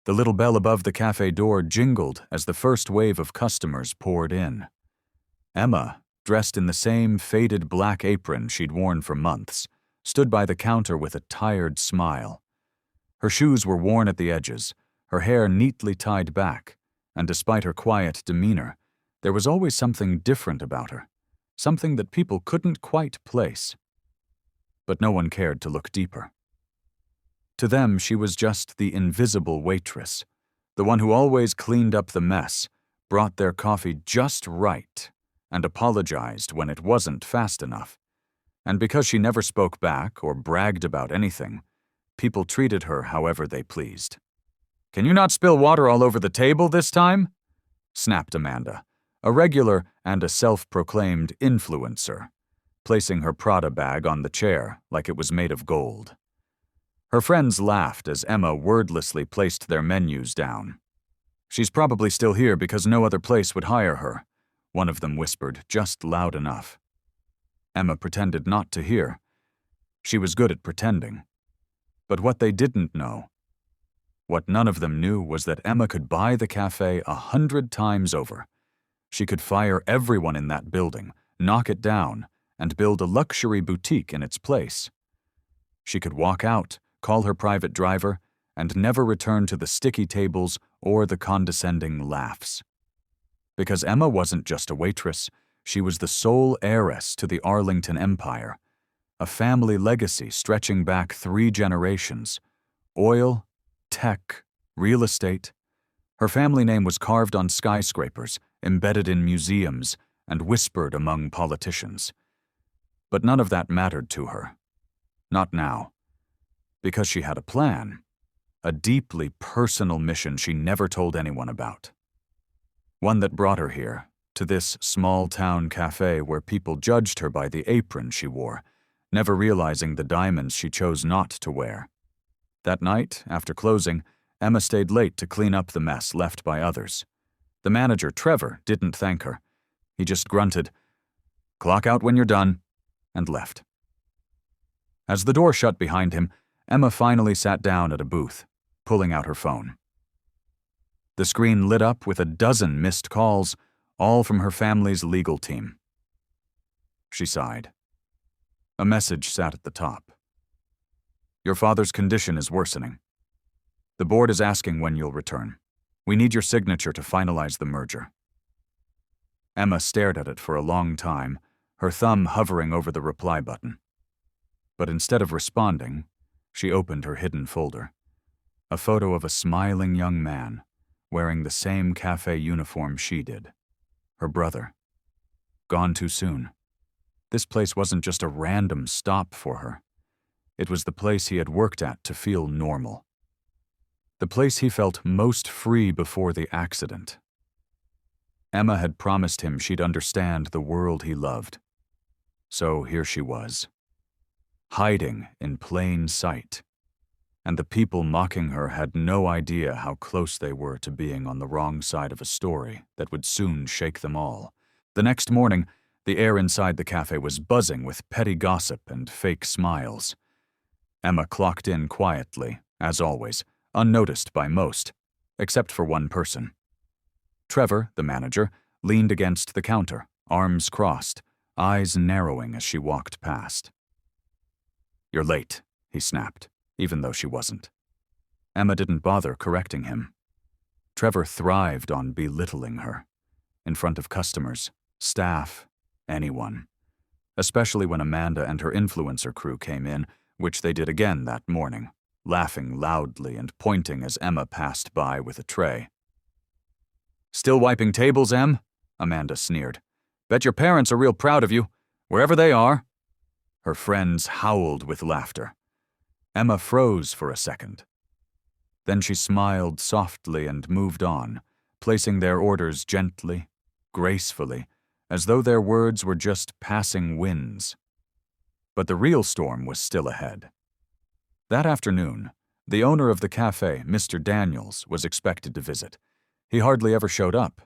The little bell above the cafe door jingled as the first wave of customers poured in. Emma, dressed in the same faded black apron she'd worn for months, stood by the counter with a tired smile. Her shoes were worn at the edges, her hair neatly tied back, and despite her quiet demeanor, there was always something different about her, something that people couldn't quite place. But no one cared to look deeper. To them, she was just the invisible waitress, the one who always cleaned up the mess, brought their coffee just right, and apologized when it wasn't fast enough. And because she never spoke back or bragged about anything, people treated her however they pleased. "Can you not spill water all over the table this time?" snapped Amanda, a regular and a self-proclaimed influencer, placing her Prada bag on the chair like it was made of gold. Her friends laughed as Emma wordlessly placed their menus down. "She's probably still here because no other place would hire her," one of them whispered just loud enough. Emma pretended not to hear. She was good at pretending. But what they didn't know, what none of them knew, was that Emma could buy the cafe 100 times over. She could fire everyone in that building, knock it down, and build a luxury boutique in its place. She could walk out, call her private driver, and never return to the sticky tables or the condescending laughs. Because Emma wasn't just a waitress, she was the sole heiress to the Arlington Empire, a family legacy stretching back 3 generations. Oil, tech, real estate. Her family name was carved on skyscrapers, embedded in museums, and whispered among politicians. But none of that mattered to her. Not now. Because she had a plan, a deeply personal mission she never told anyone about. One that brought her here, to this small-town cafe where people judged her by the apron she wore, never realizing the diamonds she chose not to wear. That night, after closing, Emma stayed late to clean up the mess left by others. The manager, Trevor, didn't thank her. He just grunted, "Clock out when you're done," and left. As the door shut behind him, Emma finally sat down at a booth, pulling out her phone. The screen lit up with a dozen missed calls, all from her family's legal team. She sighed. A message sat at the top. "Your father's condition is worsening. The board is asking when you'll return. We need your signature to finalize the merger." Emma stared at it for a long time, her thumb hovering over the reply button. But instead of responding, she opened her hidden folder. A photo of a smiling young man, wearing the same cafe uniform she did. Her brother. Gone too soon. This place wasn't just a random stop for her. It was the place he had worked at to feel normal. The place he felt most free before the accident. Emma had promised him she'd understand the world he loved. So here she was, hiding in plain sight. And the people mocking her had no idea how close they were to being on the wrong side of a story that would soon shake them all. The next morning, the air inside the cafe was buzzing with petty gossip and fake smiles. Emma clocked in quietly, as always, unnoticed by most, except for one person. Trevor, the manager, leaned against the counter, arms crossed, eyes narrowing as she walked past. "You're late," he snapped, even though she wasn't. Emma didn't bother correcting him. Trevor thrived on belittling her, in front of customers, staff, anyone. Especially when Amanda and her influencer crew came in, which they did again that morning, laughing loudly and pointing as Emma passed by with a tray. "Still wiping tables, Em?" Amanda sneered. "Bet your parents are real proud of you, wherever they are." Her friends howled with laughter. Emma froze for a second. Then she smiled softly and moved on, placing their orders gently, gracefully, as though their words were just passing winds. But the real storm was still ahead. That afternoon, the owner of the cafe, Mr. Daniels, was expected to visit. He hardly ever showed up.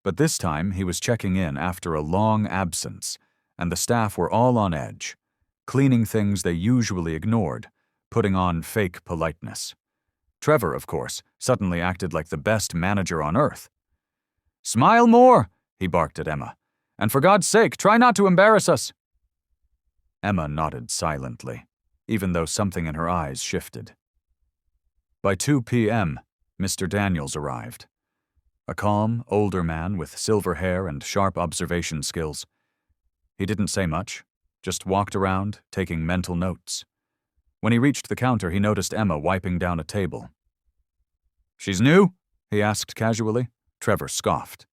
But this time he was checking in after a long absence, and the staff were all on edge, cleaning things they usually ignored, putting on fake politeness, Trevor, of course, suddenly acted like the best manager on earth. "Smile more," he barked at Emma. "And for God's sake, try not to embarrass us." Emma nodded silently, even though something in her eyes shifted. By 2 p.m., Mr. Daniels arrived. A calm, older man with silver hair and sharp observation skills. He didn't say much, just walked around, taking mental notes. When he reached the counter, he noticed Emma wiping down a table. "She's new?" he asked casually. Trevor scoffed.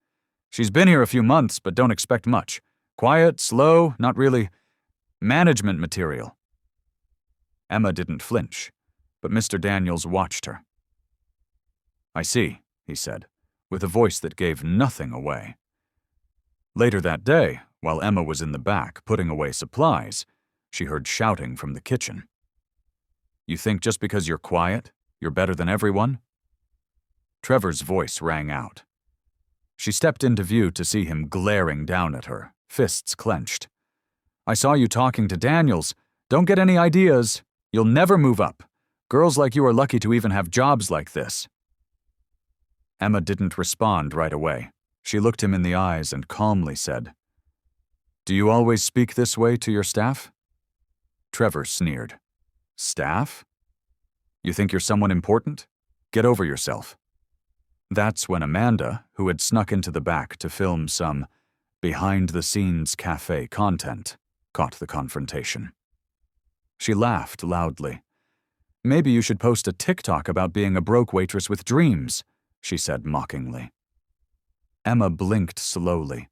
"She's been here a few months, but don't expect much. Quiet, slow, not really management material." Emma didn't flinch, but Mr. Daniels watched her. "I see," he said, with a voice that gave nothing away. Later that day, while Emma was in the back putting away supplies, she heard shouting from the kitchen. "You think just because you're quiet, you're better than everyone?" Trevor's voice rang out. She stepped into view to see him glaring down at her, fists clenched. "I saw you talking to Daniels. Don't get any ideas. You'll never move up. Girls like you are lucky to even have jobs like this." Emma didn't respond right away. She looked him in the eyes and calmly said, "Do you always speak this way to your staff?" Trevor sneered. "Staff? You think you're someone important? Get over yourself." That's when Amanda, who had snuck into the back to film some behind-the-scenes café content, caught the confrontation. She laughed loudly. "Maybe you should post a TikTok about being a broke waitress with dreams," she said mockingly. Emma blinked slowly.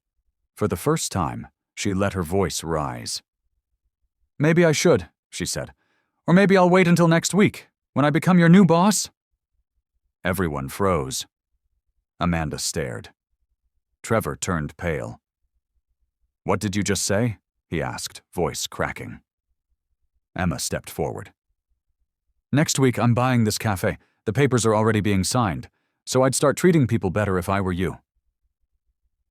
For the first time, she let her voice rise. "Maybe I should," she said. "Or maybe I'll wait until next week, when I become your new boss." Everyone froze. Amanda stared. Trevor turned pale. "What did you just say?" he asked, voice cracking. Emma stepped forward. "Next week, I'm buying this cafe. The papers are already being signed, so I'd start treating people better if I were you."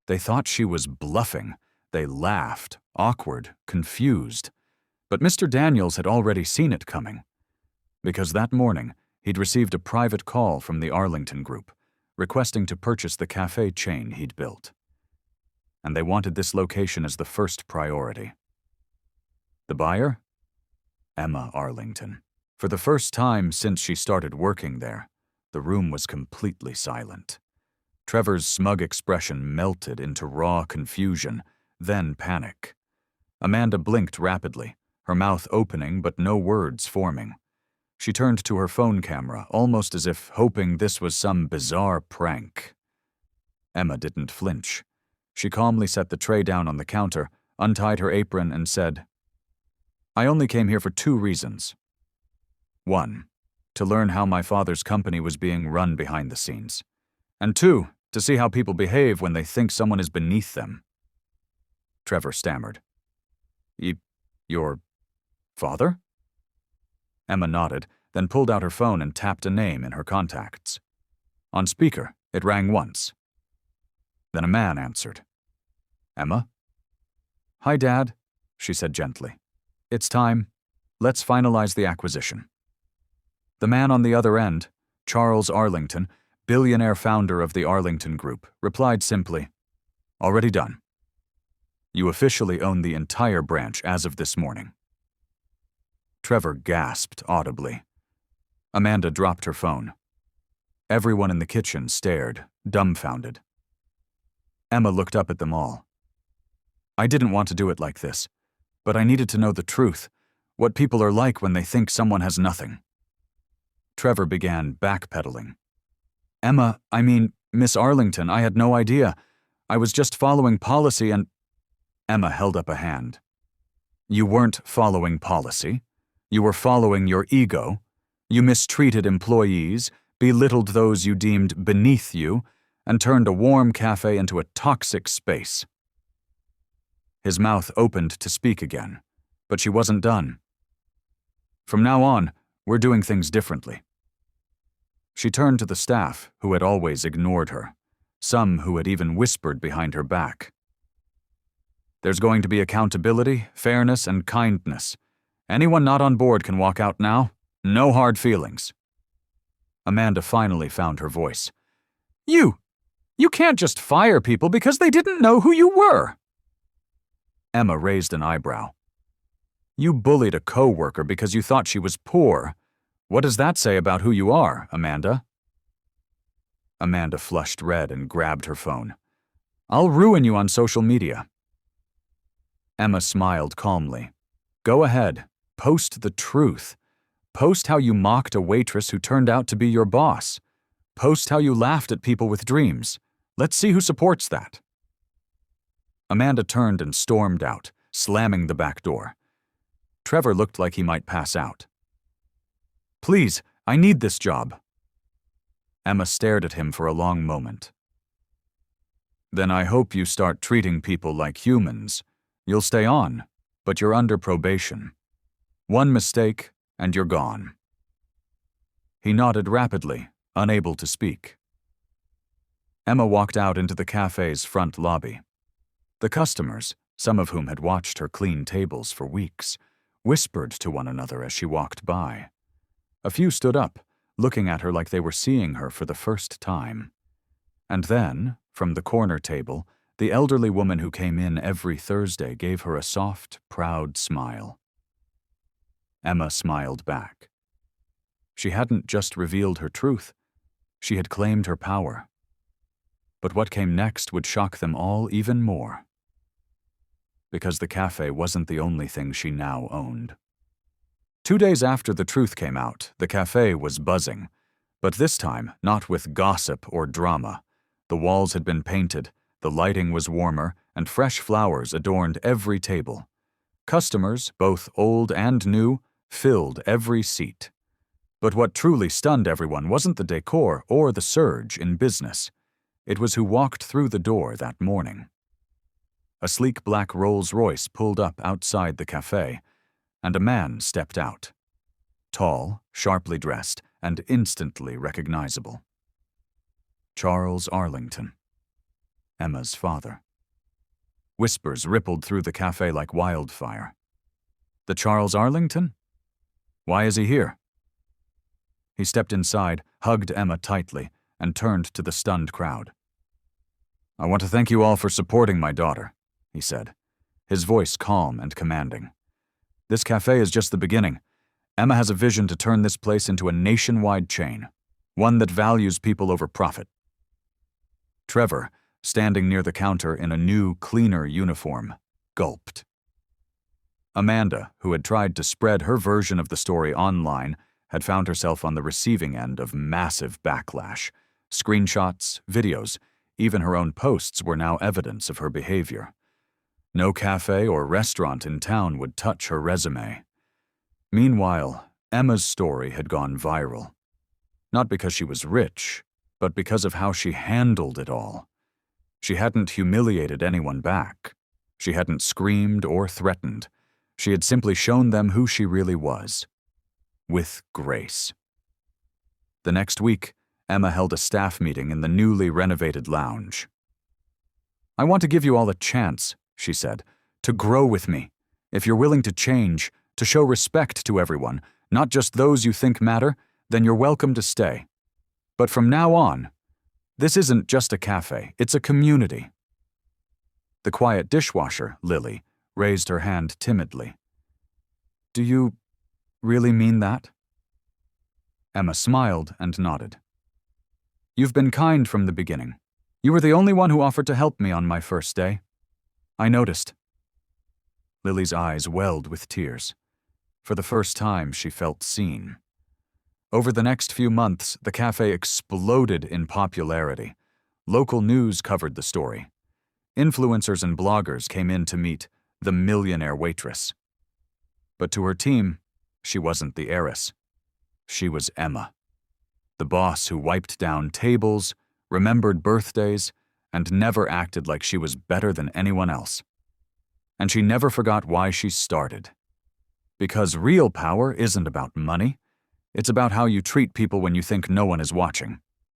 They thought she was bluffing. They laughed, awkward, confused. But Mr. Daniels had already seen it coming. Because that morning, he'd received a private call from the Arlington Group, requesting to purchase the cafe chain he'd built. And they wanted this location as the first priority. The buyer? Emma Arlington. For the first time since she started working there, the room was completely silent. Trevor's smug expression melted into raw confusion, then panic. Amanda blinked rapidly, her mouth opening but no words forming. She turned to her phone camera, almost as if hoping this was some bizarre prank. Emma didn't flinch. She calmly set the tray down on the counter, untied her apron, and said, "I only came here for 2 reasons. 1, to learn how my father's company was being run behind the scenes. And 2, to see how people behave when they think someone is beneath them." Trevor stammered. Your father?" Emma nodded, then pulled out her phone and tapped a name in her contacts. On speaker, it rang once. Then a man answered. "Emma?" "Hi, Dad," she said gently. "It's time. Let's finalize the acquisition." The man on the other end, Charles Arlington, billionaire founder of the Arlington Group, replied simply, "Already done. You officially own the entire branch as of this morning." Trevor gasped audibly. Amanda dropped her phone. Everyone in the kitchen stared, dumbfounded. Emma looked up at them all. "I didn't want to do it like this, but I needed to know the truth, what people are like when they think someone has nothing." Trevor began backpedaling. "Emma, Miss Arlington, I had no idea. I was just following policy and—" Emma held up a hand. "You weren't following policy. You were following your ego. You mistreated employees, belittled those you deemed beneath you, and turned a warm cafe into a toxic space." His mouth opened to speak again, but she wasn't done. "From now on, we're doing things differently." She turned to the staff, who had always ignored her, some who had even whispered behind her back. "There's going to be accountability, fairness, and kindness. Anyone not on board can walk out now. No hard feelings." Amanda finally found her voice. You can't just fire people because they didn't know who you were." Emma raised an eyebrow. "You bullied a co-worker because you thought she was poor. What does that say about who you are, Amanda?" Amanda flushed red and grabbed her phone. "I'll ruin you on social media." Emma smiled calmly. "Go ahead. Post the truth. Post how you mocked a waitress who turned out to be your boss. Post how you laughed at people with dreams. Let's see who supports that." Amanda turned and stormed out, slamming the back door. Trevor looked like he might pass out. "Please, I need this job." Emma stared at him for a long moment. "Then I hope you start treating people like humans. You'll stay on, but you're under probation. One mistake, and you're gone." He nodded rapidly, unable to speak. Emma walked out into the cafe's front lobby. The customers, some of whom had watched her clean tables for weeks, whispered to one another as she walked by. A few stood up, looking at her like they were seeing her for the first time. And then, from the corner table, the elderly woman who came in every Thursday gave her a soft, proud smile. Emma smiled back. She hadn't just revealed her truth. She had claimed her power. But what came next would shock them all even more. Because the cafe wasn't the only thing she now owned. 2 days after the truth came out, the cafe was buzzing. But this time, not with gossip or drama. The walls had been painted, the lighting was warmer, and fresh flowers adorned every table. Customers, both old and new, filled every seat. But what truly stunned everyone wasn't the decor or the surge in business. It was who walked through the door that morning. A sleek black Rolls-Royce pulled up outside the cafe, and a man stepped out. Tall, sharply dressed, and instantly recognizable. Charles Arlington, Emma's father. Whispers rippled through the cafe like wildfire. "The Charles Arlington? Why is he here?" He stepped inside, hugged Emma tightly, and turned to the stunned crowd. "I want to thank you all for supporting my daughter," he said, his voice calm and commanding. "This cafe is just the beginning. Emma has a vision to turn this place into a nationwide chain, one that values people over profit." Trevor, standing near the counter in a new, cleaner uniform, gulped. Amanda, who had tried to spread her version of the story online, had found herself on the receiving end of massive backlash. Screenshots, videos, even her own posts were now evidence of her behavior. No cafe or restaurant in town would touch her resume. Meanwhile, Emma's story had gone viral. Not because she was rich, but because of how she handled it all. She hadn't humiliated anyone back. She hadn't screamed or threatened. She had simply shown them who she really was. With grace. The next week, Emma held a staff meeting in the newly renovated lounge. "I want to give you all a chance," she said, "to grow with me. If you're willing to change, to show respect to everyone, not just those you think matter, then you're welcome to stay. But from now on, this isn't just a cafe, it's a community." The quiet dishwasher, Lily, raised her hand timidly. "Do you really mean that?" Emma smiled and nodded. "You've been kind from the beginning. You were the only one who offered to help me on my first day. I noticed." Lily's eyes welled with tears. For the first time, she felt seen. Over the next few months, the cafe exploded in popularity. Local news covered the story. Influencers and bloggers came in to meet the millionaire waitress. But to her team, she wasn't the heiress. She was Emma. The boss who wiped down tables, remembered birthdays, and never acted like she was better than anyone else. And she never forgot why she started. Because real power isn't about money. It's about how you treat people when you think no one is watching.